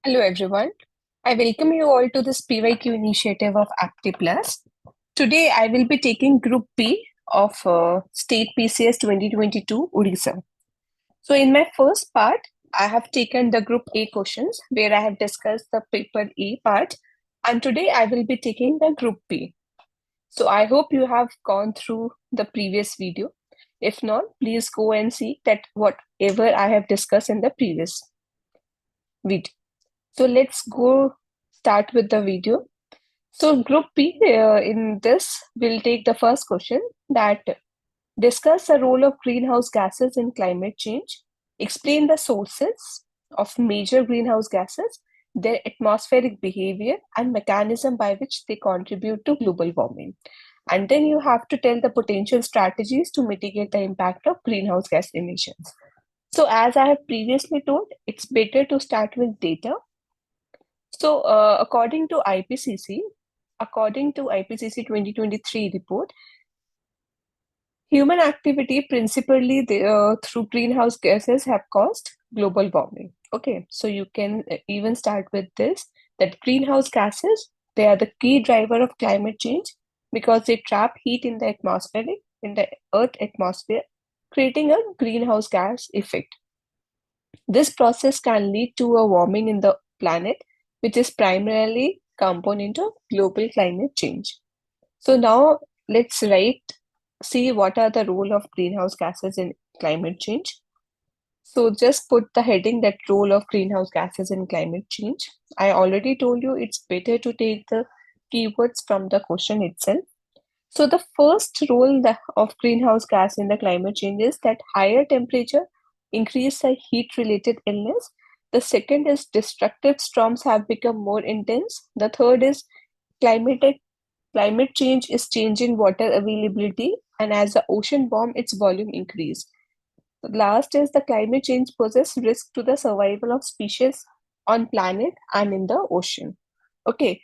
Hello everyone. I welcome you all to this PYQ initiative of APTI PLUS. Today I will be taking Group B of State PCS 2022 Odisha. So in my first part, I have taken the Group A questions where I have discussed the paper A part, and today I will be taking the Group B. So I hope you have gone through the previous video. If not, please go and see that whatever I have discussed in the previous video. So let's go start with the video. So group B in this will take the first question that discuss the role of greenhouse gases in climate change, explain the sources of major greenhouse gases, their atmospheric behavior and mechanism by which they contribute to global warming. And then you have to tell the potential strategies to mitigate the impact of greenhouse gas emissions. So as I have previously told, it's better to start with data. So according to IPCC 2023 report, human activity principally through greenhouse gases have caused global warming. Okay, so you can even start with this, that greenhouse gases, they are the key driver of climate change because they trap heat in the Earth atmosphere, creating a greenhouse gas effect. This process can lead to a warming in the planet, which is primarily component of global climate change. So now let's see what are the role of greenhouse gases in climate change. So just put the heading that role of greenhouse gases in climate change. I already told you it's better to take the keywords from the question itself. So the first role of greenhouse gas in the climate change is that higher temperature increase the heat-related illness. The second is destructive storms have become more intense. The third is climate change is changing water availability, and as the ocean warm, its volume increase. The last is the climate change poses risk to the survival of species on planet and in the ocean. Okay,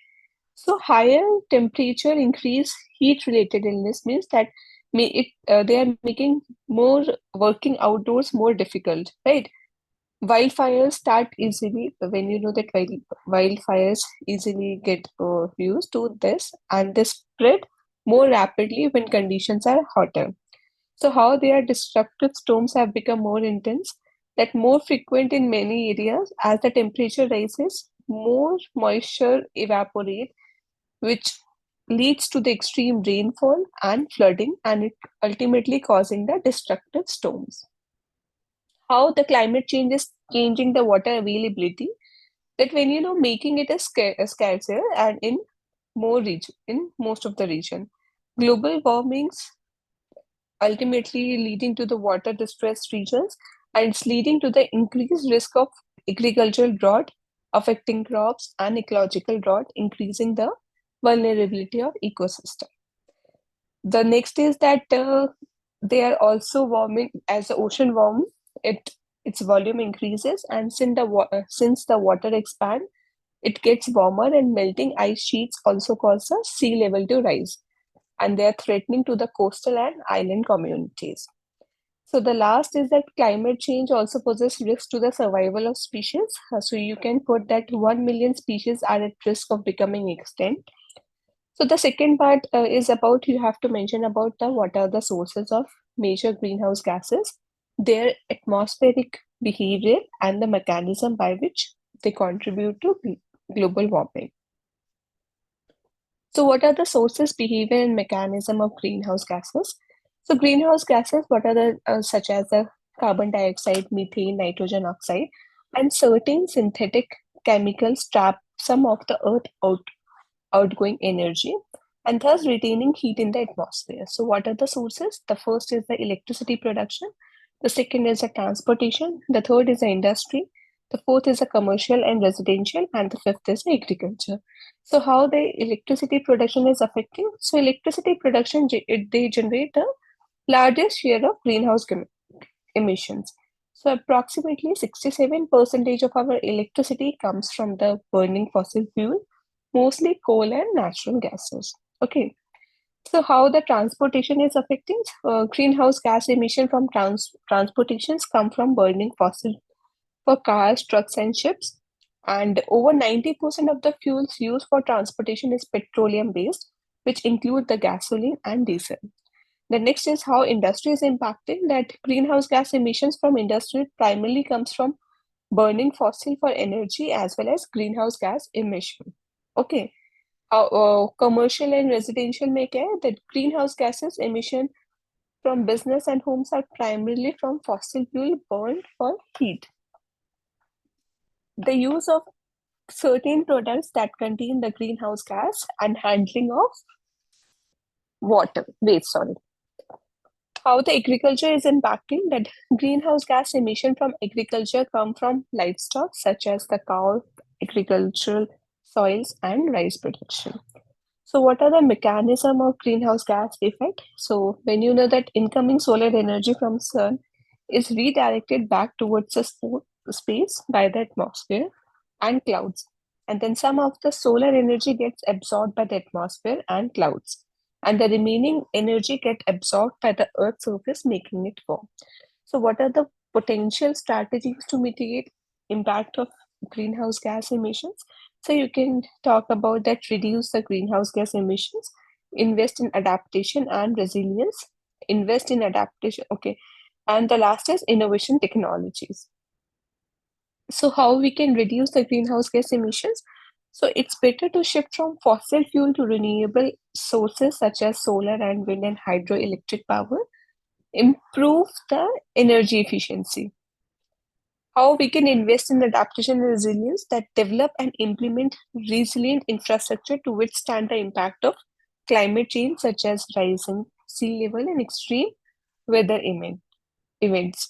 so higher temperature increase heat-related illness means that they are making more working outdoors more difficult, right? Wildfires start easily when you know that wildfires easily get used to this, and they spread more rapidly when conditions are hotter. So how their destructive storms have become more intense, that more frequent in many areas as the temperature rises, more moisture evaporate, which leads to the extreme rainfall and flooding, and it ultimately causing the destructive storms. How the climate change is changing the water availability, that when making it a scarcer and in most of the region, global warmings ultimately leading to the water distressed regions, and it's leading to the increased risk of agricultural drought affecting crops and ecological drought, increasing the vulnerability of ecosystem. The next is that they are also warming as the ocean warms, its volume increases, and since the water expand, it gets warmer, and melting ice sheets also cause the sea level to rise, and they are threatening to the coastal and island communities. So the last is that climate change also poses risk to the survival of species. So you can put that 1 million species are at risk of becoming extinct. So the second part is about, you have to mention about what are the sources of major greenhouse gases, their atmospheric behavior, and the mechanism by which they contribute to global warming. So what are the sources, behavior, and mechanism of greenhouse gases? So greenhouse gases, what are the such as the carbon dioxide, methane, nitrogen oxide, and certain synthetic chemicals trap some of the outgoing energy and thus retaining heat in the atmosphere. So what are the sources? The first is the electricity production. The second is the transportation. The third is the industry. The fourth is the commercial and residential, and the fifth is the agriculture. So how the electricity production is affecting? So electricity production, they generate the largest share of greenhouse emissions. So approximately 67% of our electricity comes from the burning fossil fuel, mostly coal and natural gases. Okay. So how the transportation is affecting? Greenhouse gas emission from transportations come from burning fossil for cars, trucks, and ships. And over 90% of the fuels used for transportation is petroleum based, which include the gasoline and diesel. The next is how industry is impacted, that greenhouse gas emissions from industry primarily comes from burning fossil for energy as well as greenhouse gas emission. Okay. Commercial and residential में क्या है that greenhouse gases emission from business and homes are primarily from fossil fuel burned for heat. The use of certain products that contain the greenhouse gas and handling of waste, sorry. How the agriculture is impacting, that greenhouse gas emission from agriculture come from livestock such as the cow, agricultural soils and rice production. So what are the mechanism of greenhouse gas effect? So when you know that incoming solar energy from sun is redirected back towards the space by the atmosphere and clouds. And then some of the solar energy gets absorbed by the atmosphere and clouds. And the remaining energy get absorbed by the Earth's surface, making it warm. So what are the potential strategies to mitigate impact of greenhouse gas emissions? So you can talk about that, reduce the greenhouse gas emissions, invest in adaptation and resilience, invest in adaptation. Okay. And the last is innovation technologies. So how we can reduce the greenhouse gas emissions? So it's better to shift from fossil fuel to renewable sources such as solar and wind and hydroelectric power, improve the energy efficiency. How we can invest in adaptation and resilience, that develop and implement resilient infrastructure to withstand the impact of climate change such as rising sea level and extreme weather events.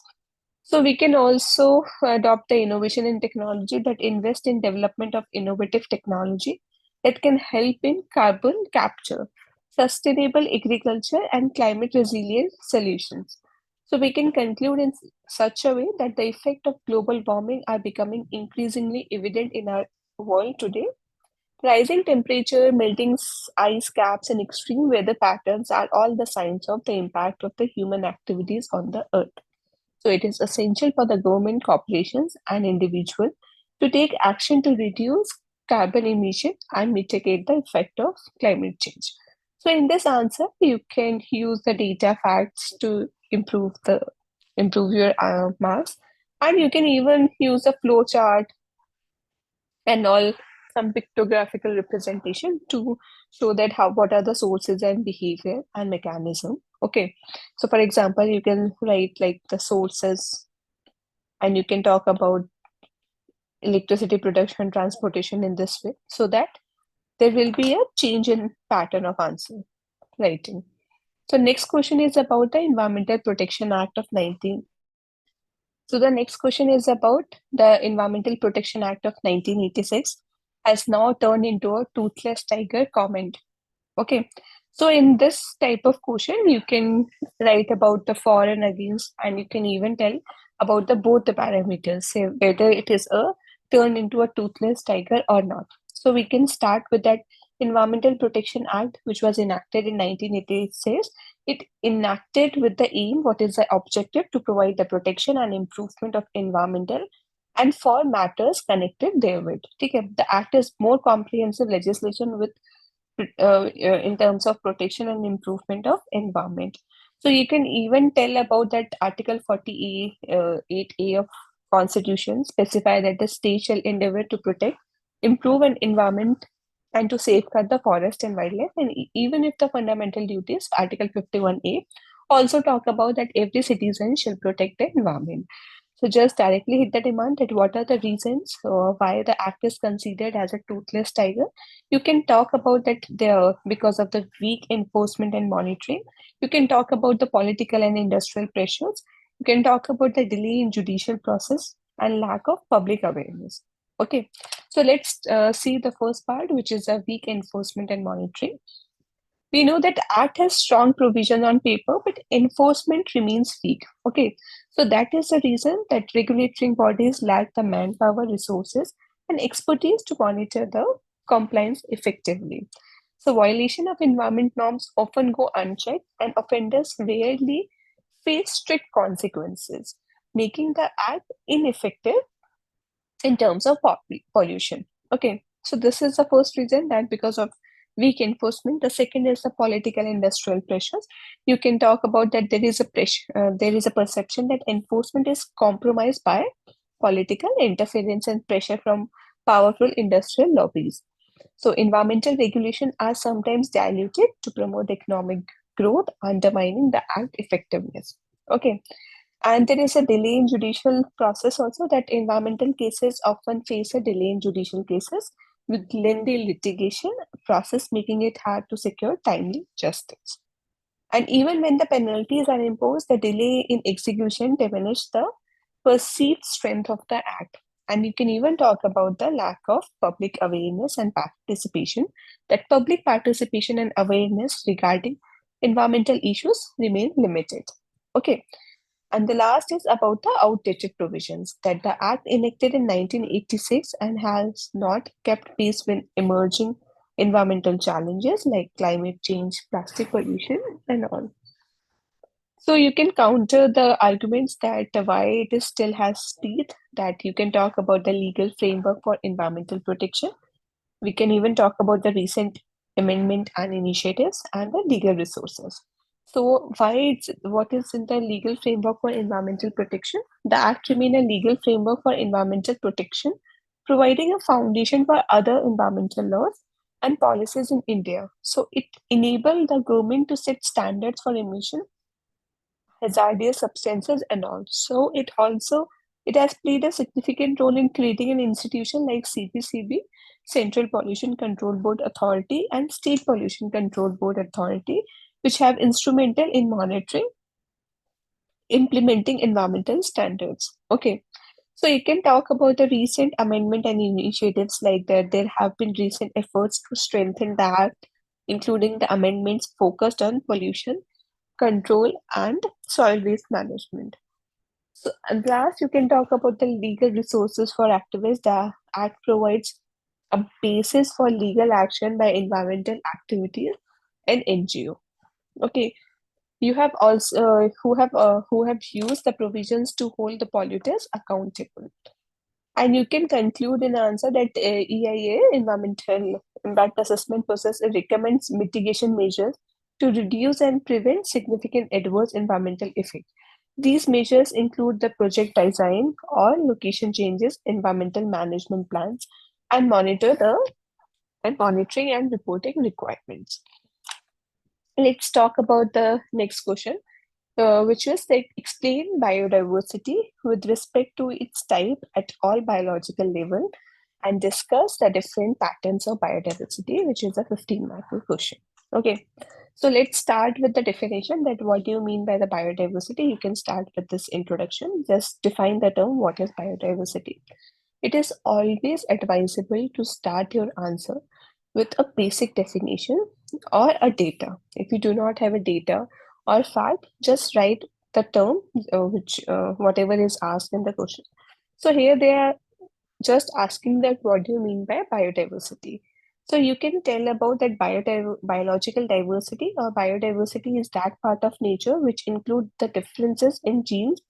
So we can also adopt the innovation in technology, that invest in development of innovative technology that can help in carbon capture, sustainable agriculture, and climate resilient solutions. So we can conclude in such a way that the effect of global warming are becoming increasingly evident in our world today. Rising temperature, melting ice caps, and extreme weather patterns are all the signs of the impact of the human activities on the earth. So it is essential for the government, corporations, and individuals to take action to reduce carbon emission and mitigate the effect of climate change. So in this answer, you can use the data facts to improve your marks, and you can even use a flow chart and all, some pictographical representation to show that what are the sources and behavior and mechanism. Okay, so for example, you can write like the sources, and you can talk about electricity production, transportation in this way, so that there will be a change in pattern of answer writing. So next question is about the Environmental Protection Act of 19. So the next question is about the Environmental Protection Act of 1986 has now turned into a toothless tiger comment. Okay, so in this type of question, you can write about the for and against, and you can even tell about the both the parameters, say whether it is a turned into a toothless tiger or not. So we can start with that Environmental Protection Act, which was enacted in 1986. It enacted with the aim, what is the objective, to provide the protection and improvement of environmental and for matters connected therewith. Okay, the act is more comprehensive legislation with in terms of protection and improvement of environment. So you can even tell about that Article 48A of Constitution specify that the state shall endeavor to protect, improve an environment and to safeguard the forest and wildlife. And even if the fundamental duties, Article 51A, also talk about that every citizen shall protect the environment. So just directly hit the demand that what are the reasons why the act is considered as a toothless tiger. You can talk about that because of the weak enforcement and monitoring. You can talk about the political and industrial pressures. You can talk about the delay in judicial process and lack of public awareness. Okay, so let's see the first part, which is a weak enforcement and monitoring. We know that act has strong provision on paper, but enforcement remains weak. Okay, so that is the reason that regulatory bodies lack the manpower, resources, and expertise to monitor the compliance effectively. So violation of environment norms often go unchecked, and offenders rarely face strict consequences, making the act ineffective in terms of pollution. Okay, so this is the first reason, that because of weak enforcement. The second is the political industrial pressures. You can talk about that there is a pressure, there is a perception that enforcement is compromised by political interference and pressure from powerful industrial lobbies. So environmental regulation are sometimes diluted to promote economic growth, undermining the act effectiveness. Okay, and there is a delay in judicial process also, that environmental cases often face a delay in judicial cases with lengthy litigation process, making it hard to secure timely justice. And even when the penalties are imposed, the delay in execution diminishes the perceived strength of the act. And you can even talk about the lack of public awareness and participation, that public participation and awareness regarding environmental issues remain limited. Okay, and the last is about the outdated provisions, that the Act enacted in 1986 and has not kept pace with emerging environmental challenges like climate change, plastic pollution, and all. So you can counter the arguments that why it is still has teeth, that you can talk about the legal framework for environmental protection. We can even talk about the recent amendment and initiatives and the legal resources. So what is in the legal framework for environmental protection? The Act remain a legal framework for environmental protection, providing a foundation for other environmental laws and policies in India. So it enabled the government to set standards for emission, hazardous substances and all. So it has played a significant role in creating an institution like CPCB, Central Pollution Control Board Authority, and State Pollution Control Board Authority, which have instrumental in monitoring, implementing environmental standards. Okay, so you can talk about the recent amendment and initiatives like that. There have been recent efforts to strengthen the act, including the amendments focused on pollution control and soil waste management. So, and last, you can talk about the legal resources for activists. The Act provides a basis for legal action by environmental activities and NGO. Okay, you have also who have used the provisions to hold the polluters accountable. And you can conclude in answer that EIA, Environmental Impact Assessment Process, recommends mitigation measures to reduce and prevent significant adverse environmental effects. These measures include the project design or location changes, environmental management plans, and monitoring and reporting requirements. Let's talk about the next question, which was like explain biodiversity with respect to its type at all biological level and discuss the different patterns of biodiversity, which is a 15-mark question. Okay, so let's start with the definition, that what do you mean by the biodiversity? You can start with this introduction. Just define the term, what is biodiversity? It is always advisable to start your answer with a basic definition or a data. If you do not have a data or fact, just write the term which whatever is asked in the question. So here they are just asking that what do you mean by biodiversity? So you can tell about that biological diversity or biodiversity is that part of nature which include the differences in genes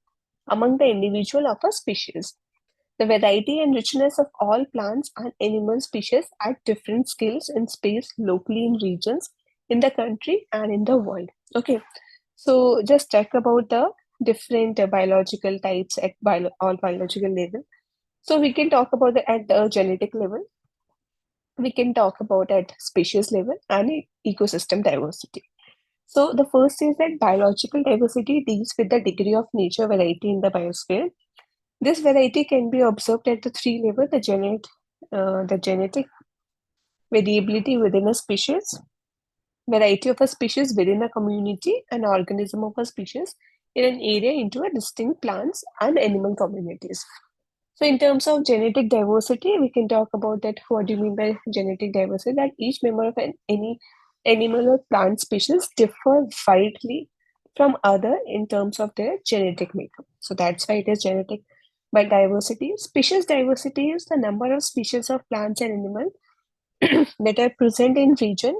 among the individual of a species. The variety and richness of all plants and animal species at different scales in space, locally in regions, in the country and in the world. Okay, so just talk about the different biological types at all biological level. So we can talk about at the genetic level, we can talk about at species level and ecosystem diversity. So the first is that biological diversity deals with the degree of nature variety in the biosphere. This variety can be observed at the three levels: the genetic variability within a species, variety of a species within a community, and organism of a species in an area into a distinct plants and animal communities. So in terms of genetic diversity, we can talk about that. What do you mean by genetic diversity? That each member of any animal or plant species differ widely from other in terms of their genetic makeup. So that's why it is genetic by diversity. Species diversity is the number of species of plants and animals that are present in region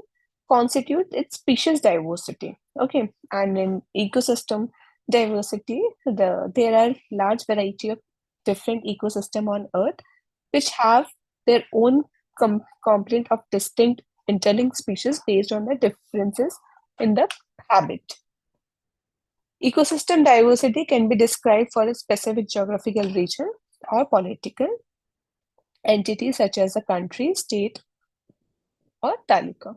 constitute its species diversity. Okay, and in ecosystem diversity, there are large variety of different ecosystem on Earth which have their own component of distinct interlinked species based on the differences in the habit. Ecosystem diversity can be described for a specific geographical region or political entity such as a country, state, or talika.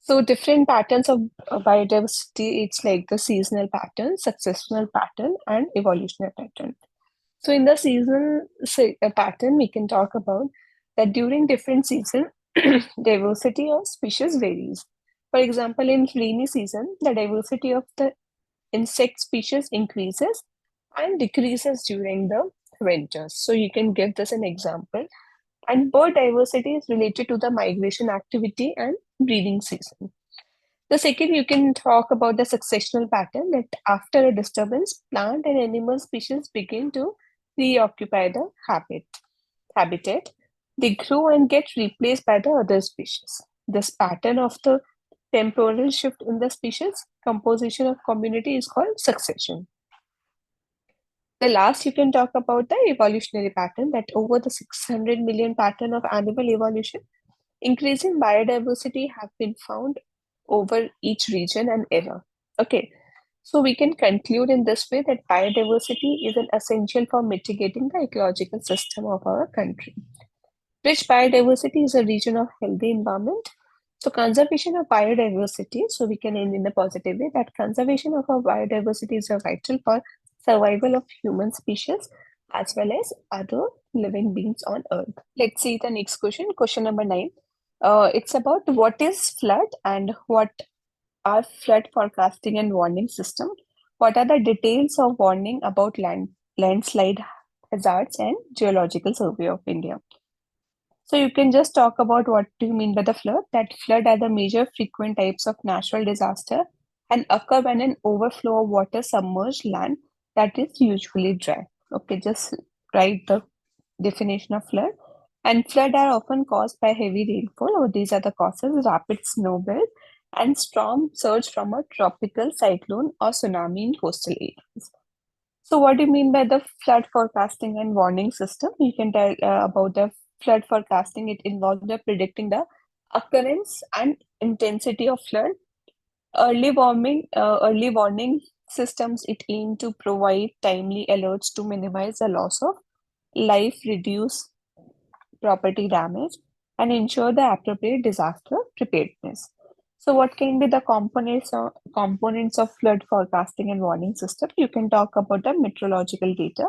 So different patterns of biodiversity, it's like the seasonal pattern, successional pattern, and evolutionary pattern. So in the seasonal pattern, we can talk about that during different season, diversity of species varies. For example, in rainy season, the diversity of the insect species increases and decreases during the winters. So you can give this an example. And bird diversity is related to the migration activity and breeding season. The second, you can talk about the successional pattern that after a disturbance, plant and animal species begin to reoccupy the habitat. They grow and get replaced by the other species. This pattern of the temporal shift in the species composition of community is called succession. The last, you can talk about the evolutionary pattern that over the 600 million pattern of animal evolution, increasing biodiversity have been found over each region and era. Okay, so we can conclude in this way that biodiversity is an essential for mitigating the ecological system of our country. Rich biodiversity is a region of healthy environment. So conservation of biodiversity, so we can end in a positive way that conservation of our biodiversity is vital for survival of human species as well as other living beings on earth. Let's see the next question, question number 9. It's about what is flood and what are flood forecasting and warning system. What are the details of warning about landslide hazards and Geological Survey of India? So you can just talk about what do you mean by the flood. That flood are the major frequent types of natural disaster and occur when an overflow of water submerged land that is usually dry. Okay, just write the definition of flood. And flood are often caused by heavy rainfall, or these are the causes: rapid snowmelt and storm surge from a tropical cyclone or tsunami in coastal areas. So, what do you mean by the flood forecasting and warning system? You can tell about the flood forecasting. It involves the predicting the occurrence and intensity of flood. Early warning systems. It aim to provide timely alerts to minimize the loss of life, reduce property damage, and ensure the appropriate disaster preparedness. So, what can be the components of flood forecasting and warning system? You can talk about the meteorological data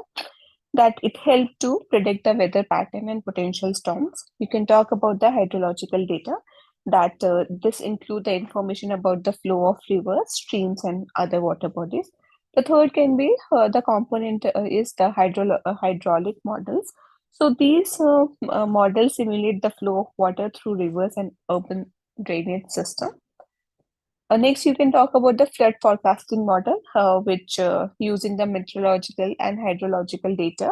that it helps to predict the weather pattern and potential storms. You can talk about the hydrological data that this include the information about the flow of rivers, streams, and other water bodies. The third can be the component is the hydraulic models. So these models simulate the flow of water through rivers and urban drainage system. Next, you can talk about the flood forecasting model, which using the meteorological and hydrological data,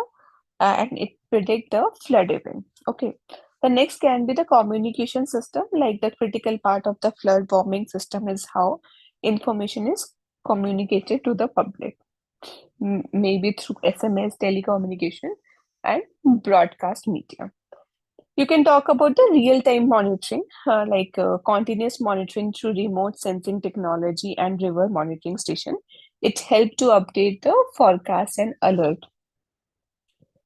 and it predict the flood event. Okay. The next can be the communication system, like the critical part of the flood warning system is how information is communicated to the public, maybe through SMS, telecommunication, and broadcast media. You can talk about the real-time monitoring, like continuous monitoring through remote sensing technology and river monitoring station. It helps to update the forecast and alert.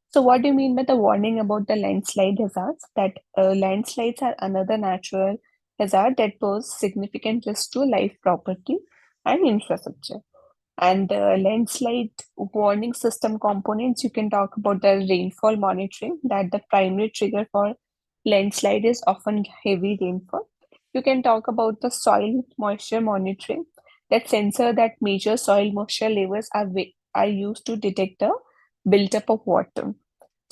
So what do you mean by the warning about the landslide hazards? That landslides are another natural hazard that pose significant risk to life, property, and infrastructure. And the landslide warning system components, you can talk about the rainfall monitoring, that the primary trigger for landslide is often heavy rainfall. You can talk about the soil moisture monitoring, that sensor that measure soil moisture levels are used to detect the buildup of water.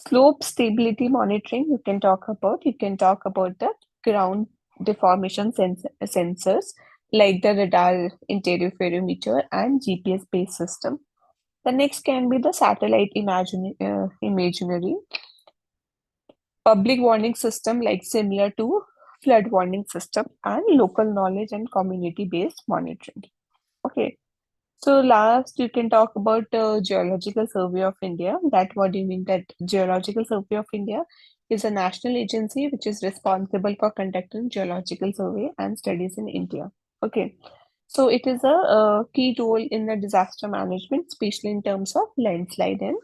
Slope stability monitoring, you can talk about. You can talk about the ground deformation sensors like the radar, interferometer, and GPS-based system. The next can be the satellite imagery, public warning system like similar to flood warning system, and local knowledge and community-based monitoring. Okay, So last, you can talk about Geological Survey of India. That what do you mean that Geological Survey of India is a national agency which is responsible for conducting geological survey and studies in India. Okay, so it is a key role in the disaster management, especially in terms of landslide and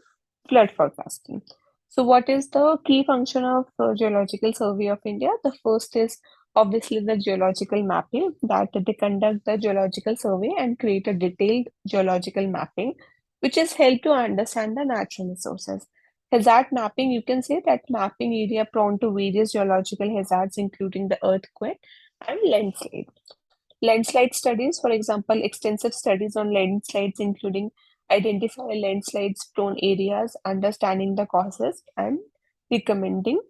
flood forecasting. So what is the key function of Geological Survey of India? The first is obviously the geological mapping, that they conduct the geological survey and create a detailed geological mapping, which is help to understand the natural resources. Hazard mapping, you can say that mapping area prone to various geological hazards, including the earthquake and landslide. Landslide studies, for example, extensive studies on landslides, including identify landslides prone areas, understanding the causes, and recommending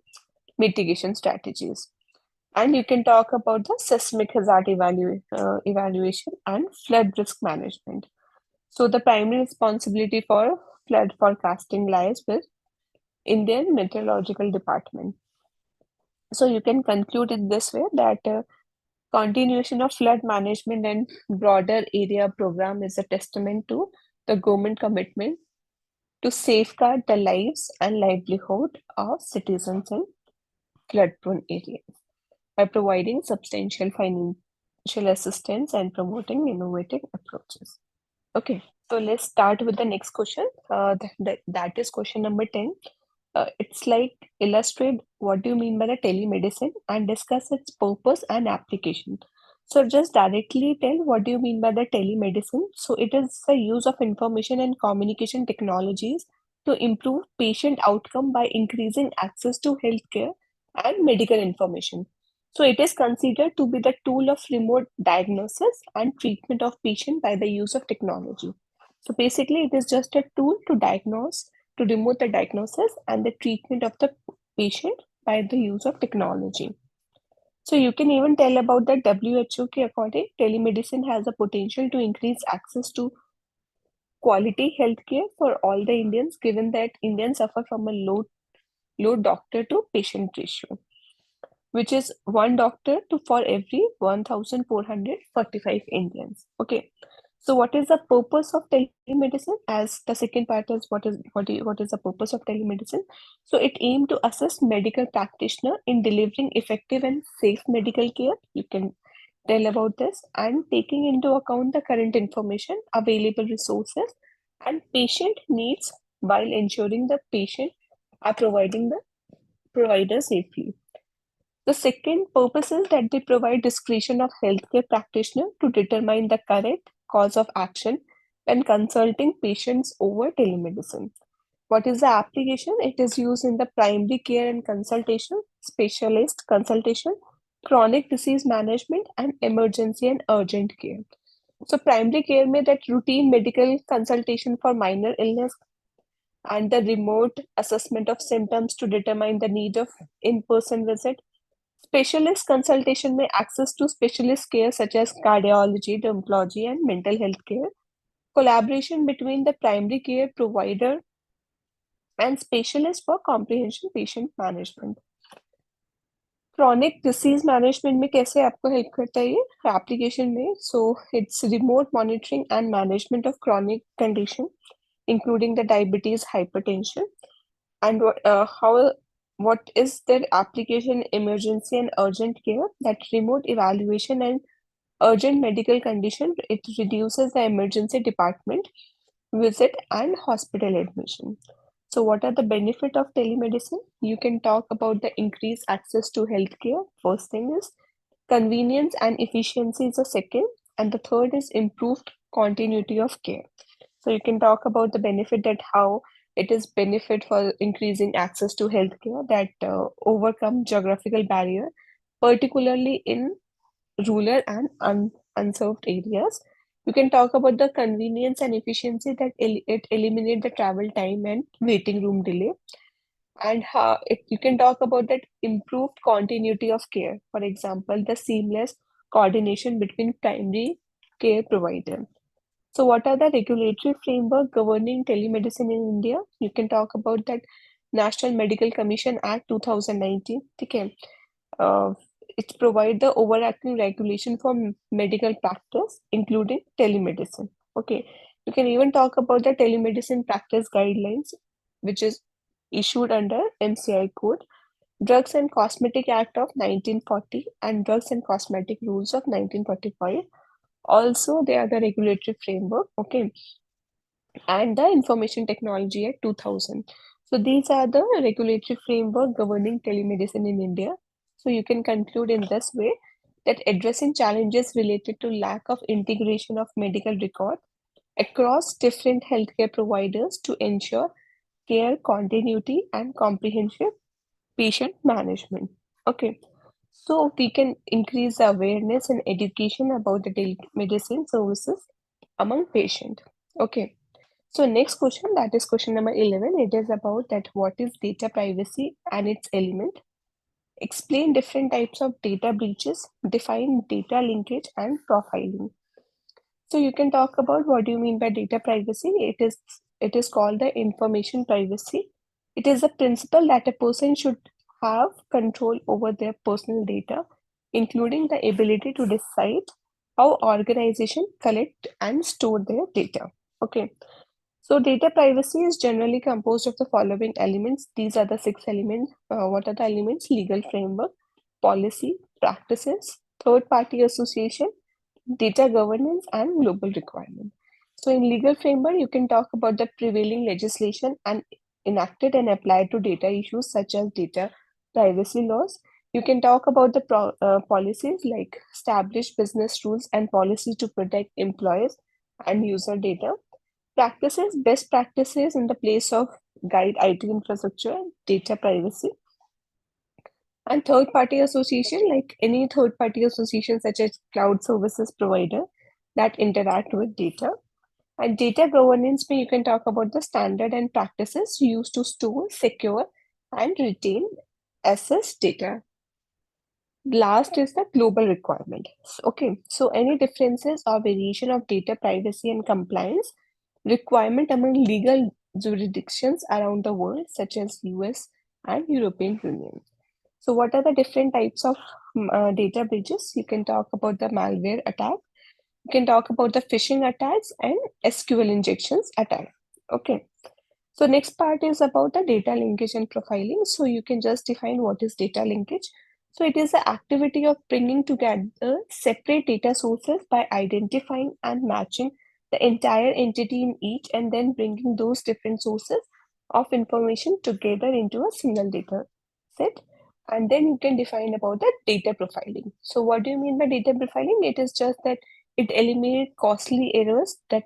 mitigation strategies. And you can talk about the seismic hazard evaluation and flood risk management. So the primary responsibility for flood forecasting lies with Indian Meteorological Department. So you can conclude in this way that continuation of flood management and broader area program is a testament to the government commitment to safeguard the lives and livelihood of citizens in flood-prone areas by providing substantial financial assistance and promoting innovative approaches. Okay, so let's start with the next question. That is question number 10. It's like illustrate what do you mean by the telemedicine and discuss its purpose and application. So just directly tell what do you mean by the telemedicine. So it is the use of information and communication technologies to improve patient outcome by increasing access to healthcare and medical information. So it is considered to be the tool of remote diagnosis and treatment of patient by the use of technology. So basically, it is just a tool to diagnose, to remote the diagnosis and the treatment of the patient by the use of technology. So you can even tell about the WHO according, telemedicine has a potential to increase access to quality healthcare for all the Indians, given that Indians suffer from a low doctor to patient ratio, which is one doctor to for every 1,445 Indians. Okay. So what is the purpose of telemedicine? As the second part is what is the purpose of telemedicine? So it aims to assist medical practitioner in delivering effective and safe medical care. You can tell about this and taking into account the current information, available resources, and patient needs while ensuring the patient are providing the provider safely. The second purpose is that they provide discretion of healthcare practitioner to determine the correct cause of action when consulting patients over telemedicine. What is the application? It is used in the primary care and consultation, specialist consultation, chronic disease management, and emergency and urgent care. So primary care में that routine medical consultation for minor illness and the remote assessment of symptoms to determine the need of in-person visit. Specialist consultation may access to specialist care such as cardiology, dermatology, and mental health care. Collaboration between the primary care provider and specialist for comprehensive patient management. Chronic disease management में कैसे आपको help करता है ये application में? So it's remote monitoring and management of chronic condition, including the diabetes, hypertension, and what is their application emergency and urgent care, that remote evaluation and urgent medical condition, it reduces the emergency department visit and hospital admission. So what are the benefit of telemedicine? You can talk about the increased access to healthcare. First thing is convenience and efficiency is the second, and the third is improved continuity of care. So you can talk about the benefit, that how it is benefit for increasing access to healthcare, that overcome geographical barrier, particularly in rural and unserved areas. You can talk about the convenience and efficiency, that it eliminate the travel time and waiting room delay. And how you can talk about that improved continuity of care. For example, the seamless coordination between primary care provider. So what are the regulatory framework governing telemedicine in India? You can talk about that National Medical Commission Act 2019. Okay. Uh, it provides the overarching regulation for medical practice, including telemedicine. Okay, you can even talk about the telemedicine practice guidelines, which is issued under MCI code, Drugs and Cosmetic Act of 1940, and Drugs and Cosmetic Rules of 1945. Also, they are the regulatory framework, okay, and the Information Technology Act 2000. So these are the regulatory framework governing telemedicine in India. So you can conclude in this way that addressing challenges related to lack of integration of medical record across different healthcare providers to ensure care continuity and comprehensive patient management. Okay, so we can increase the awareness and education about the telemedicine services among patients. Okay, so next question, that is question number 11. It is about that what is data privacy and its element. Explain different types of data breaches, define data linkage and profiling. So you can talk about what do you mean by data privacy. It is called the information privacy. It is a principle that a person should have control over their personal data, including the ability to decide how organizations collect and store their data. Okay. So data privacy is generally composed of the following elements. These are the six elements. What are the elements? Legal framework, policy, practices, third-party association, data governance, and global requirement. So in legal framework, you can talk about the prevailing legislation and enacted and applied to data issues such as data privacy laws. You can talk about the policies like established business rules and policies to protect employees and user data. Practices, best practices in the place of guide IT infrastructure, data privacy, and third-party association, like any third-party association such as cloud services provider that interact with data. And data governance, where you can talk about the standard and practices used to store, secure, and retain access data. Last is the global requirement. Okay, so any differences or variation of data privacy and compliance requirement among legal jurisdictions around the world, such as US and European Union. So what are the different types of data breaches? You can talk about the malware attack. You can talk about the phishing attacks and SQL injections attack. Okay. So next part is about the data linkage and profiling. So you can just define what is data linkage. So it is the activity of bringing together separate data sources by identifying and matching the entire entity in each and then bringing those different sources of information together into a single data set. And then you can define about the data profiling. So what do you mean by data profiling? It is just that it eliminates costly errors that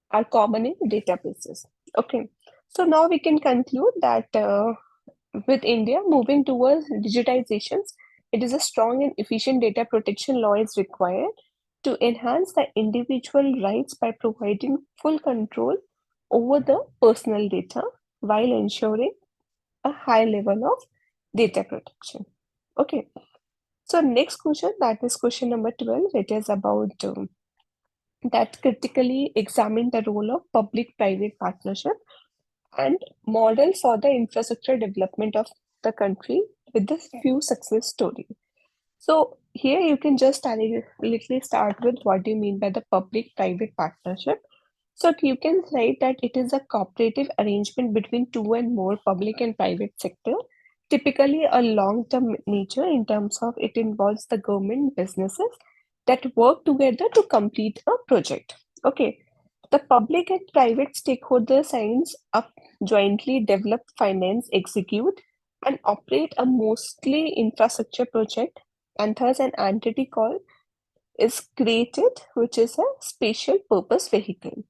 are common in databases. Okay, so now we can conclude that with India moving towards digitizations, it is a strong and efficient data protection law is required to enhance the individual rights by providing full control over the personal data while ensuring a high level of data protection. Okay, so next question, that is question number 12. It is about that critically examine the role of public-private partnership and model for the infrastructure development of the country with the few success stories. So here you can just directly start with what do you mean by the public-private partnership. So you can write that it is a cooperative arrangement between two and more public and private sector, typically a long-term nature in terms of it involves the government businesses that work together to complete a project. Okay, the public and private stakeholder signs up jointly develop, finance, execute, and operate a mostly infrastructure project, and thus an entity called is created, which is a special purpose vehicle.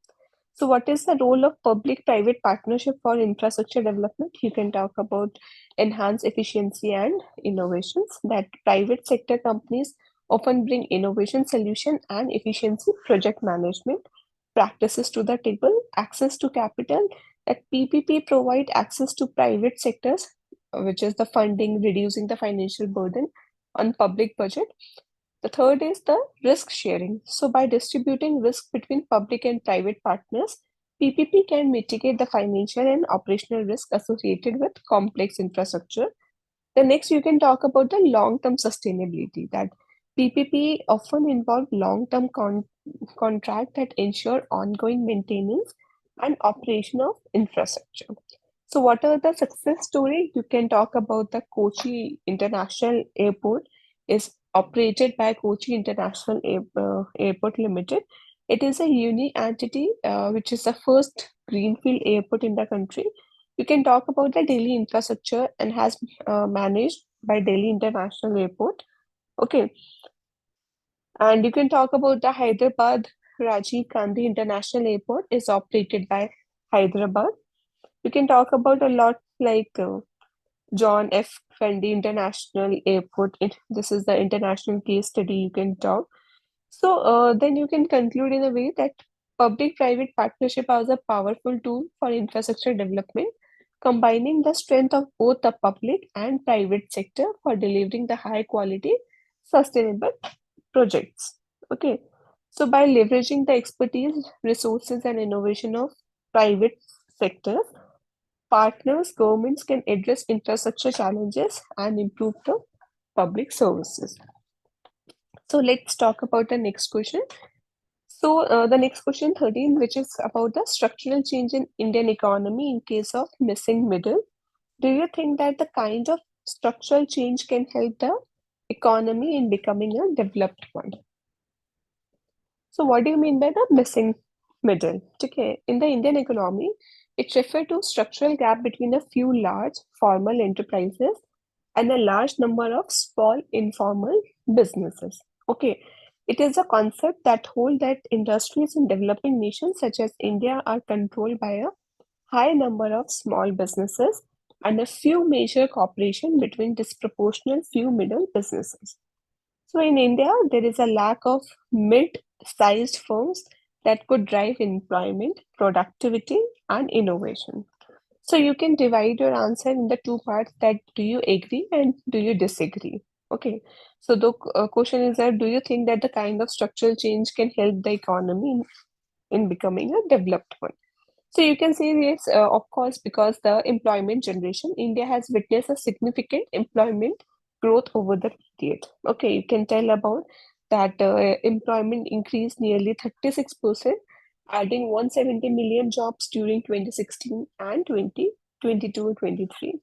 So what is the role of public-private partnership for infrastructure development? You can talk about enhance efficiency and innovations, that private sector companies often bring innovation solution and efficiency project management practices to the table, access to capital, that PPP provide access to private sectors, which is the funding, reducing the financial burden on public budget. The third is the risk sharing. So by distributing risk between public and private partners, PPP can mitigate the financial and operational risk associated with complex infrastructure. The next, you can talk about the long-term sustainability, that PPP often involve long-term contract that ensure ongoing maintenance and operation of infrastructure. So what are the success story? You can talk about the Kochi International Airport is operated by Kochi International Airport Limited. It is a unique entity which is the first greenfield airport in the country. You can talk about the Delhi infrastructure and has managed by Delhi International Airport. Okay, and you can talk about the Hyderabad Rajiv Gandhi International Airport is operated by Hyderabad. You can talk about a lot like John F. Kennedy International Airport. This is the international case study you can talk. So then you can conclude in a way that public-private partnership as a powerful tool for infrastructure development, combining the strength of both the public and private sector for delivering the high quality, sustainable projects. Okay. So by leveraging the expertise, resources, and innovation of private sectors, partners, governments can address infrastructure challenges and improve the public services. So let's talk about the next question. So the next question 13, which is about the structural change in Indian economy in case of missing middle. Do you think that the kind of structural change can help the economy in becoming a developed one? So what do you mean by the missing middle? Okay, in the Indian economy, it refers to structural gap between a few large formal enterprises and a large number of small informal businesses. Okay, it is a concept that holds that industries in developing nations such as India are controlled by a high number of small businesses and a few major corporations between disproportional few middle businesses. So in India, there is a lack of mid-sized firms that could drive employment, productivity, and innovation. So you can divide your answer in the two parts that do you agree and do you disagree? Okay. So the question is that do you think that the kind of structural change can help the economy in becoming a developed one? So you can say yes, of course, because the employment generation, India has witnessed a significant employment growth over the period. Okay, you can tell about that employment increased nearly 36%, adding 170 million jobs during 2016 and 2022-23.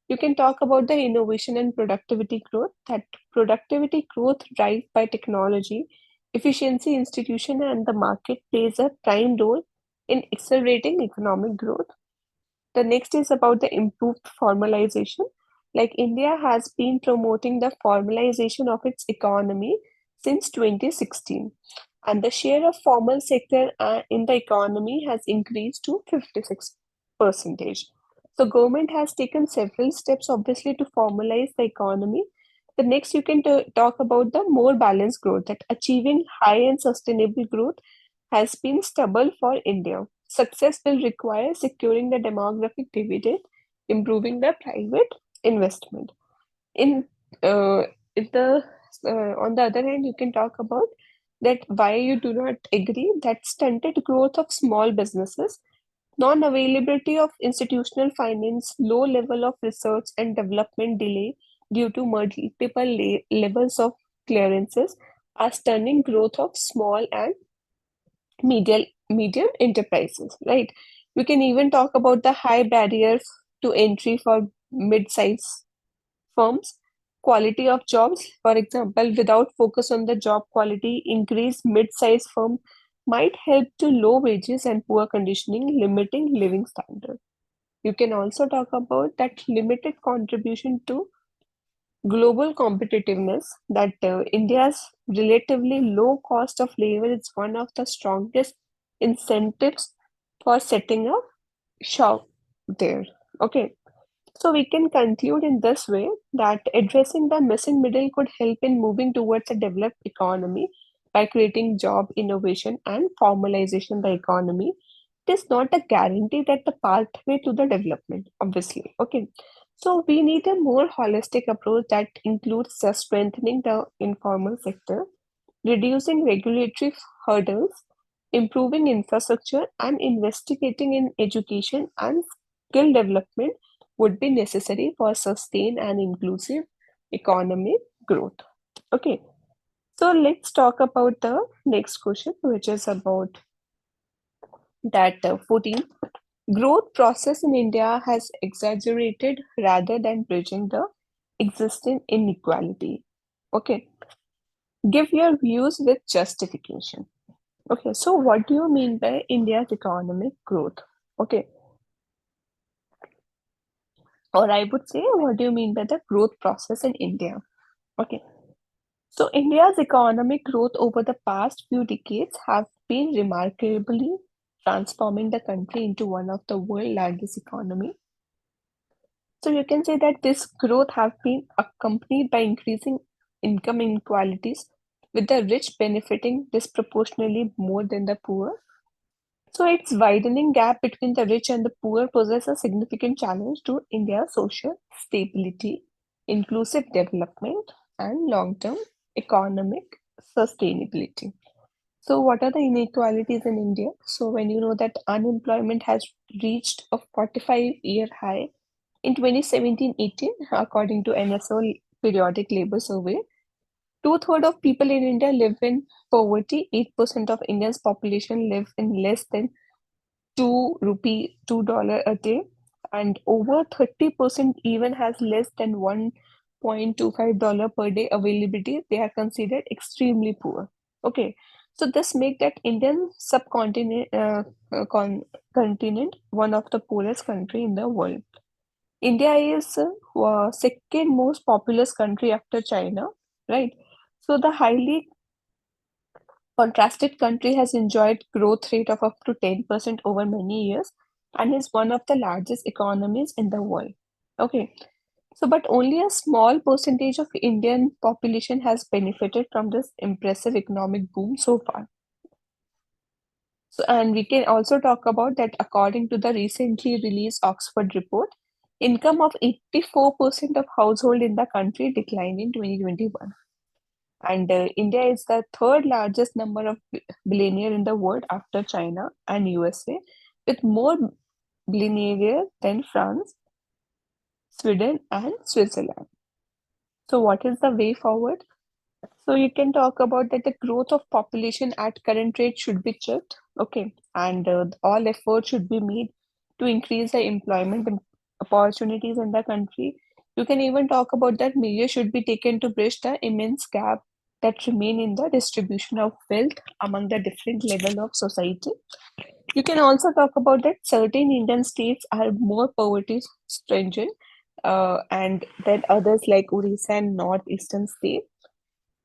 You can talk about the innovation and productivity growth, that productivity growth driven by technology, efficiency, institution, and the market plays a prime role in accelerating economic growth. The next is about the improved formalization. Like India has been promoting the formalization of its economy since 2016, and the share of formal sector in the economy has increased to 56%. So government has taken several steps, obviously, to formalize the economy. The next you can talk about the more balanced growth, that achieving high and sustainable growth has been stubble for India. Success will require securing the demographic dividend, improving the private investment. In in the on the other hand, you can talk about that why you do not agree that stunted growth of small businesses, non-availability of institutional finance, low level of research and development delay due to multiple levels of clearances are stunning growth of small and medium enterprises, right? We can even talk about the high barriers to entry for mid-size firms, quality of jobs. For example, without focus on the job quality, increased mid-size firm might help to low wages and poor conditioning, limiting living standard. You can also talk about that limited contribution to global competitiveness, that India's relatively low cost of labor is one of the strongest incentives for setting up shop there. Okay, so we can conclude in this way that addressing the missing middle could help in moving towards a developed economy by creating job innovation and formalization of the economy. It is not a guarantee that the pathway to the development, obviously. Okay. So we need a more holistic approach that includes strengthening the informal sector, reducing regulatory hurdles, improving infrastructure, and investigating in education and skill development would be necessary for sustained and inclusive economic growth. Okay, So let's talk about the next question, which is about that 14. Growth process in India has exaggerated rather than bridging the existing inequality. Okay, give your views with justification. Okay, so what do you mean by India's economic growth? Okay, or I would say, what do you mean by the growth process in India? Okay, so India's economic growth over the past few decades have been remarkably transforming the country into one of the world's largest economy. So you can say that this growth have been accompanied by increasing income inequalities, with the rich benefiting disproportionately more than the poor. So its widening gap between the rich and the poor poses a significant challenge to India's social stability, inclusive development, and long-term economic sustainability. So what are the inequalities in India? So when you know that unemployment has reached a 45-year high in 2017-18, according to NSO periodic labor survey, two-thirds of people in India live in poverty. 8% of India's population live in less than $2 a day, and over 30% even has less than $1.25 per day availability. They are considered extremely poor. Okay, so this make that Indian subcontinent continent one of the poorest country in the world. India is second most populous country after China, right? So the highly contrasted country has enjoyed growth rate of up to 10% over many years and is one of the largest economies in the world. Okay, so but only a small percentage of Indian population has benefited from this impressive economic boom so far. So, and we can also talk about that according to the recently released Oxford report, income of 84% of household in the country declined in 2021. And India is the third largest number of billionaire in the world after China and USA, with more billionaire than France, Sweden, and Switzerland. So, what is the way forward? So, you can talk about that the growth of population at current rate should be checked, okay, and all efforts should be made to increase the employment opportunities in the country. You can even talk about that measures should be taken to bridge the immense gap that remain in the distribution of wealth among the different level of society. You can also talk about that certain Indian states are more poverty stringent and than others like Orissa and northeastern states.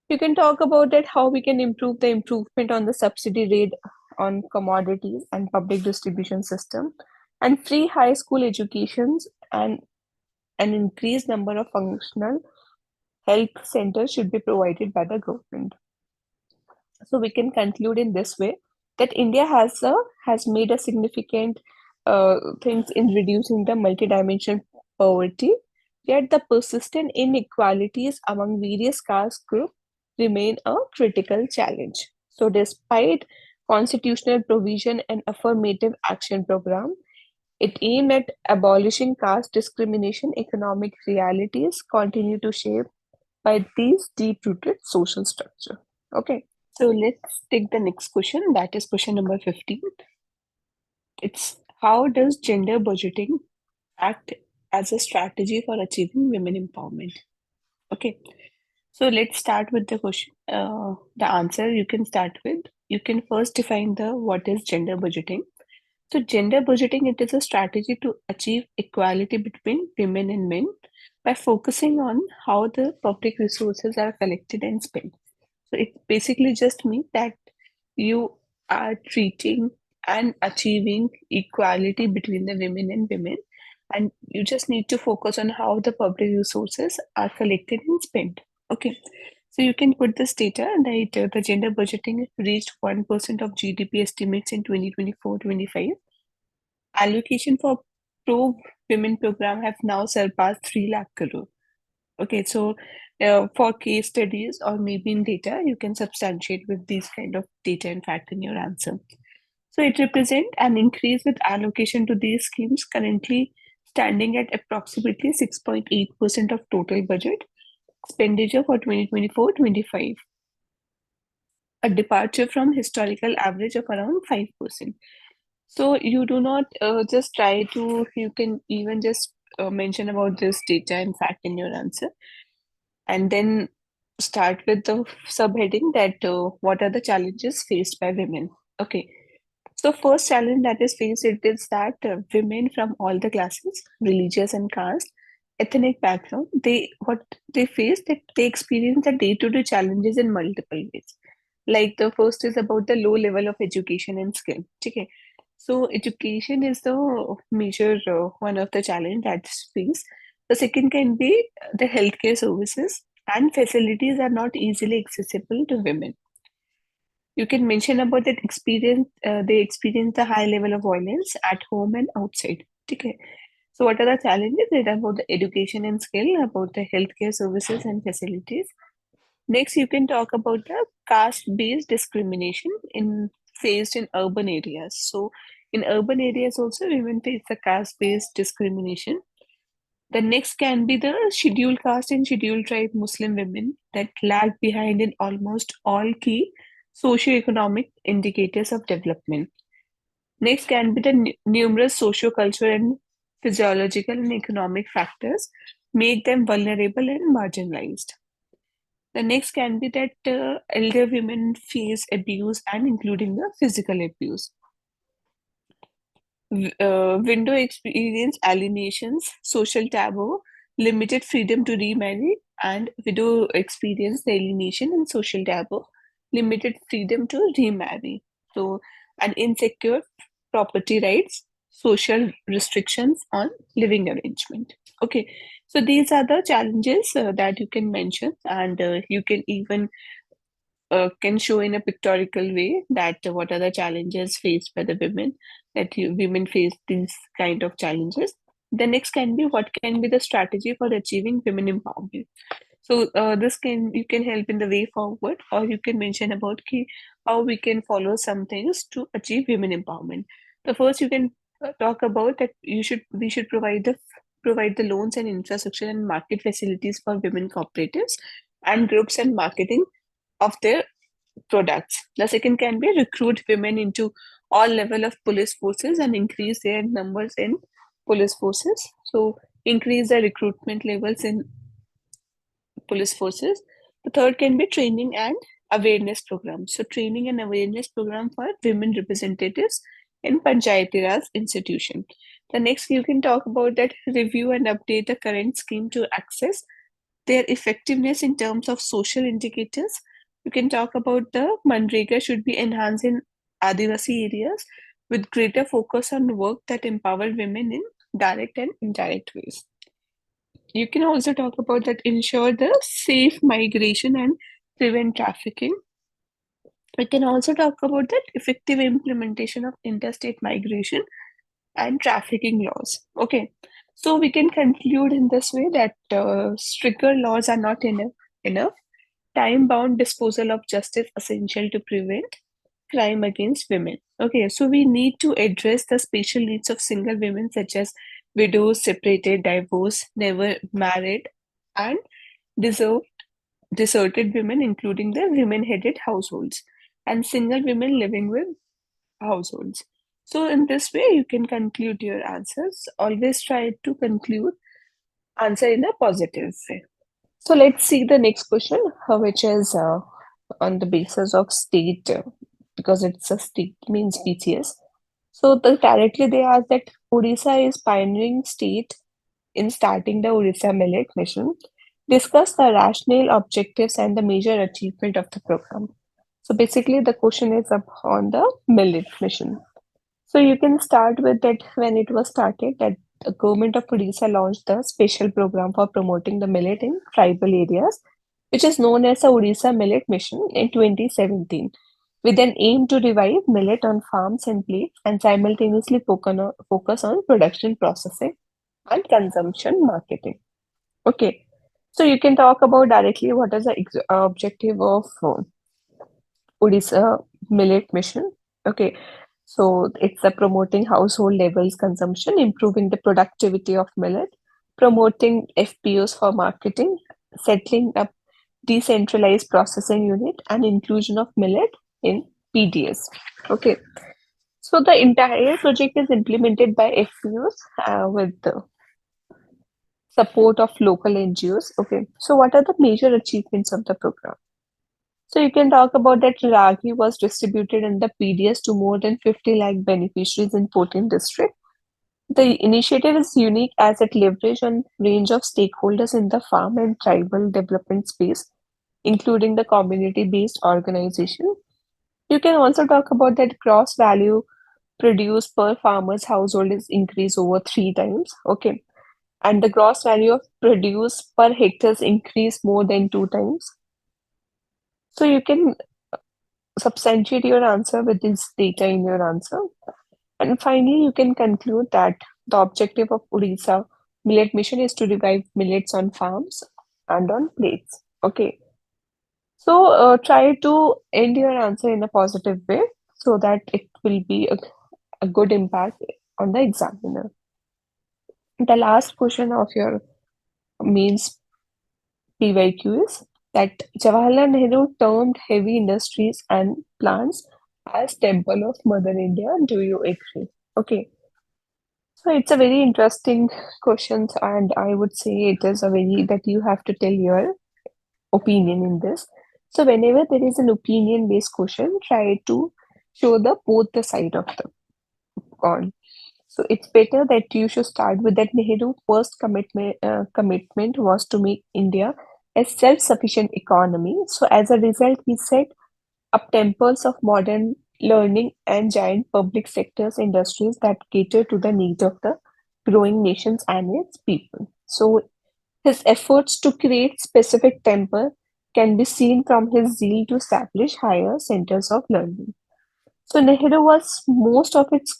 You can talk about that how we can improve the improvement on the subsidy rate on commodities and public distribution system and free high school educations and an increased number of functional health centers should be provided by the government. So we can conclude in this way that India has made a significant things in reducing the multidimensional poverty, yet the persistent inequalities among various caste groups remain a critical challenge. So despite constitutional provision and affirmative action program, it aimed at abolishing caste discrimination. Economic realities continue to shape by these deep-rooted social structure. Okay. So let's take the next question. That is question number 15. It's how does gender budgeting act as a strategy for achieving women empowerment? Okay. So let's start with the question. The answer you can start with. You can first define the what is gender budgeting. So gender budgeting, it is a strategy to achieve equality between women and men by focusing on how the public resources are collected and spent. So it basically just means that you are treating and achieving equality between the women and women, and you just need to focus on how the public resources are collected and spent. Okay, so you can put this data that the gender budgeting reached 1% of GDP estimates in 2024-25. Allocation for pro women program have now surpassed 3 lakh crore. Okay, so for case studies or maybe in data, you can substantiate with these kind of data and fact in your answer. So it represents an increase with allocation to these schemes currently standing at approximately 6.8% of total budget expenditure for 2024-25. a departure from historical average of around 5%. So you do not just try to, you can even just mention about this data and fact in your answer, and then start with the subheading that what are the challenges faced by women. Okay. So first challenge that is faced it is that women from all the classes, religious and caste, ethnic background, they what they face that they experience the day-to-day challenges in multiple ways. Like the first is about the low level of education and skill. Okay. So education is the major one of the challenge that's faced. The second can be the healthcare services and facilities are not easily accessible to women. You can mention about that experience. They experience the high level of violence at home and outside. Okay. So what are the challenges? It about the education and skill, about the healthcare services and facilities. Next, you can talk about the caste-based discrimination in faced in urban areas. So in urban areas also, women face the caste-based discrimination. The next can be the scheduled caste and scheduled tribe Muslim women that lag behind in almost all key socio-economic indicators of development. Next can be the numerous socio-cultural and physiological and economic factors make them vulnerable and marginalized. The next can be that elder women face abuse and including the physical abuse. Window experience alienations, social taboo, limited freedom to remarry, and widow experience the alienation and social taboo, limited freedom to remarry. So, and insecure property rights, social restrictions on living arrangement. Okay, so these are the challenges that you can mention, and you can even can show in a pictorial way that what are the challenges faced by the women, that women face these kind of challenges. The next can be what can be the strategy for achieving women empowerment. So this can you can help in the way forward, or you can mention about how we can follow some things to achieve women empowerment. The first you can talk about that we should provide the loans and infrastructure and market facilities for women cooperatives and groups and marketing of their products. The second can be recruit women into all level of police forces and increase their numbers in police forces. So increase the recruitment levels in police forces. The third can be training and awareness programs. So training and awareness program for women representatives in Panchayati Raj institution. The next you can talk about that review and update the current scheme to access their effectiveness in terms of social indicators. You can talk about the Manrega should be enhanced in Adivasi areas with greater focus on work that empower women in direct and indirect ways. You can also talk about that ensure the safe migration and prevent trafficking. We can also talk about that effective implementation of interstate migration and trafficking laws. Okay, so we can conclude in this way that stricter laws are not enough. Time-bound disposal of justice essential to prevent crime against women. Okay, so we need to address the special needs of single women such as widows, separated, divorced, never married, and deserved, deserted women, including the women-headed households and single women living with households. So in this way, you can conclude your answers. Always try to conclude answer in a positive way. So let's see the next question, which is on the basis of state, because it's a state means BCS. So directly they ask that Odisha is pioneering state in starting the Odisha Millet Mission. Discuss the rationale, objectives, and the major achievement of the program. So basically, the question is up on the Millet Mission. So you can start with that when it was started that the government of Odisha launched the special program for promoting the millet in tribal areas, which is known as the Odisha Millet Mission in 2017, with an aim to revive millet on farms and plates and simultaneously focus on production processing and consumption marketing. Okay, so you can talk about directly what is the objective of Odisha Millet Mission. Okay, so it's a promoting household levels consumption, improving the productivity of millet, promoting FPOs for marketing, settling up decentralized processing unit, and inclusion of millet in PDS. Okay, so the entire project is implemented by FPOs with the support of local NGOs. Okay, so what are the major achievements of the program? So you can talk about that ragi was distributed in the PDS to more than 50 lakh beneficiaries in 14 districts. The initiative is unique as it leverages on range of stakeholders in the farm and tribal development space, including the community-based organization. You can also talk about that gross value produced per farmer's household is increased over 3 times. Okay. And the gross value of produce per hectare is increased more than 2 times. So you can substantiate your answer with this data in your answer. And finally, you can conclude that the objective of Odisha Millet Mission is to revive millets on farms and on plates. Okay. So try to end your answer in a positive way so that it will be a good impact on the examiner. The last question of your mains PYQ is that Jawaharlal Nehru termed heavy industries and plants as temple of Mother India. Do you agree? Okay. So it's a very interesting question, and I would say it is a very that you have to tell your opinion in this. So whenever there is an opinion-based question, try to show the both the side of the coin. So it's better that you should start with that Nehru first commitment was to make India a self-sufficient economy. So as a result, he set up temples of modern learning and giant public sectors industries that cater to the needs of the growing nations and its people. So his efforts to create specific temple can be seen from his zeal to establish higher centers of learning. So Nehru was most of his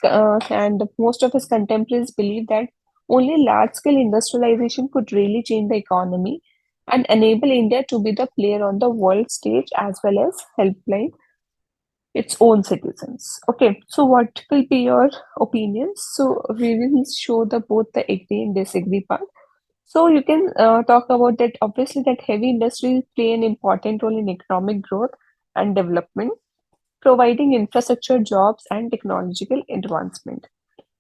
contemporaries believed that only large-scale industrialization could really change the economy and enable India to be the player on the world stage as well as helpline its own citizens. Okay, so what will be your opinions? So we will show the both the agree and disagree part. So you can talk about that. Obviously, that heavy industries play an important role in economic growth and development, providing infrastructure, jobs, and technological advancement.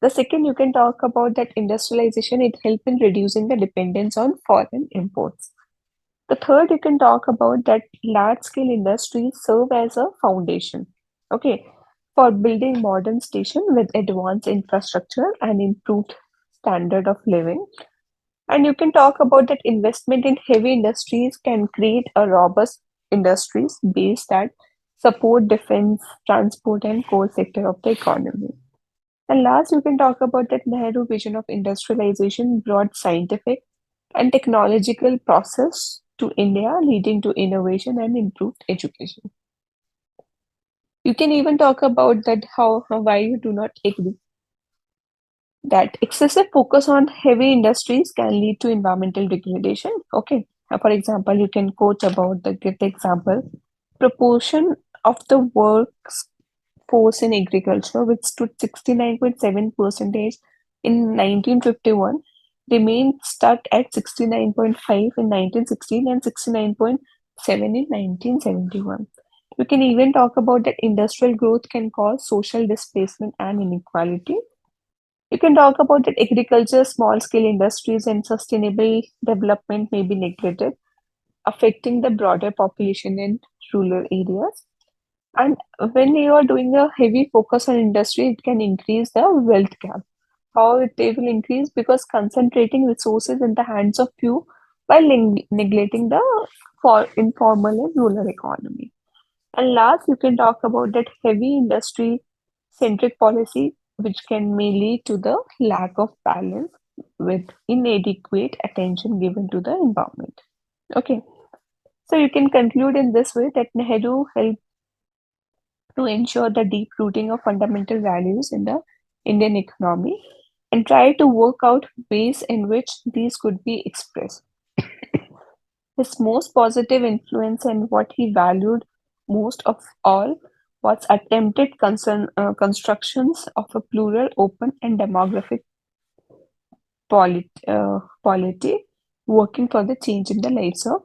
The second, you can talk about that industrialization. It helps in reducing the dependence on foreign imports. The third, you can talk about that large-scale industries serve as a foundation, okay, for building modern station with advanced infrastructure and improved standard of living. And you can talk about that investment in heavy industries can create a robust industries base that support defense, transport, and core sector of the economy. And last, you can talk about that Nehru vision of industrialization brought scientific and technological process to India, leading to innovation and improved education. You can even talk about that why you do not agree that excessive focus on heavy industries can lead to environmental degradation. Okay. For example, you can quote about give the example proportion of the workforce in agriculture, which stood 69.7 percentage in 1951, remained stuck at 69.5 in 1916 and 69.7 in 1971. You can even talk about that industrial growth can cause social displacement and inequality. You can talk about that agriculture, small scale industries, and sustainable development may be neglected, affecting the broader population in rural areas. And when you are doing a heavy focus on industry, it can increase the wealth gap. They will increase because concentrating resources in the hands of few while neglecting the informal and rural economy. And last, you can talk about that heavy industry centric policy, which may lead to the lack of balance with inadequate attention given to the environment. Okay, so you can conclude in this way that Nehru helped to ensure the deep rooting of fundamental values in the Indian economy and try to work out ways in which these could be expressed. His most positive influence and what he valued most of all was attempted constructions of a plural, open, and demographic polity working for the change in the lives of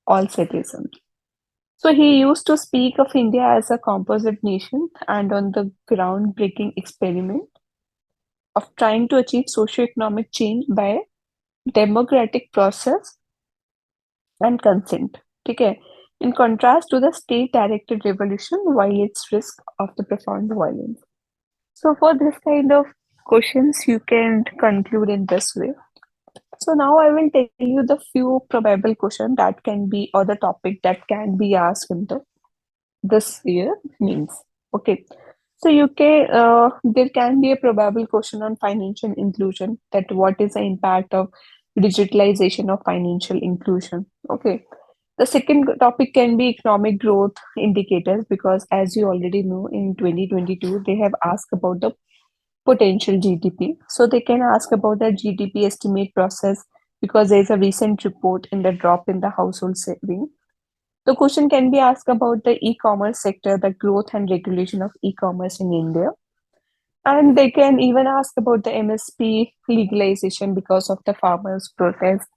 all citizens. So he used to speak of India as a composite nation and on the groundbreaking experiment of trying to achieve socio-economic change by democratic process and consent. Okay. In contrast to the state-directed revolution, while its risk of the profound violence. So for this kind of questions, you can conclude in this way. So now I will tell you the few probable questions that can be or the topic that can be asked in the this year means. Okay. So there can be a probable question on financial inclusion, that what is the impact of digitalization of financial inclusion. Okay. The second topic can be economic growth indicators, because as you already know, in 2022 they have asked about the potential GDP. So they can ask about the GDP estimate process, because there is a recent report in the drop in the household saving. The question can be asked about the e-commerce sector, the growth and regulation of e-commerce in India. And they can even ask about the MSP legalization because of the farmers' protest.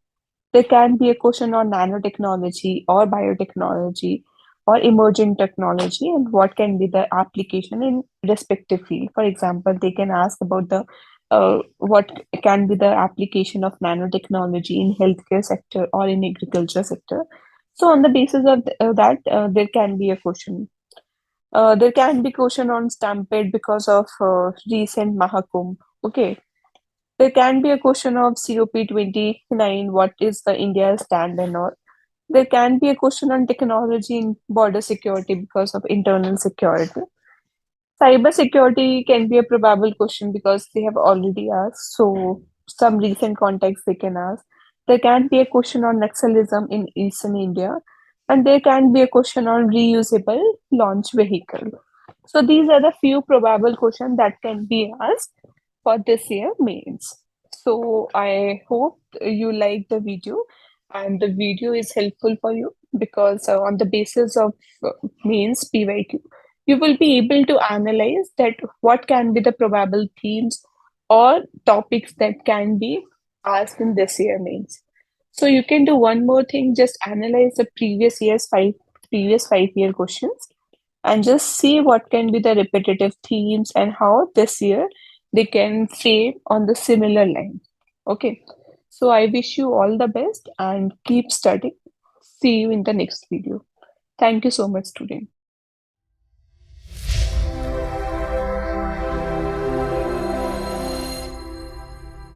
There can be a question on nanotechnology or biotechnology or emerging technology and what can be the application in respective field. For example, they can ask about the what can be the application of nanotechnology in healthcare sector or in agriculture sector. So on the basis of that, there can be a question. There can be question on stampede because of recent Mahakumbh. Okay, there can be a question of COP29, what is the India's stand and all. There can be a question on technology in border security because of internal security. Cyber security can be a probable question because they have already asked. So some recent context they can ask. There can be a question on Naxalism in Eastern India, and there can be a question on reusable launch vehicle. So these are the few probable questions that can be asked for this year mains. So I hope you like the video and the video is helpful for you, because on the basis of mains PYQ, you will be able to analyze that what can be the probable themes or topics that can be asked in this year mains. So you can do one more thing, just analyze the previous 5 year questions and just see what can be the repetitive themes and how this year they can frame on the similar line. Okay. So I wish you all the best and keep studying. See you in the next video. Thank you so much, student.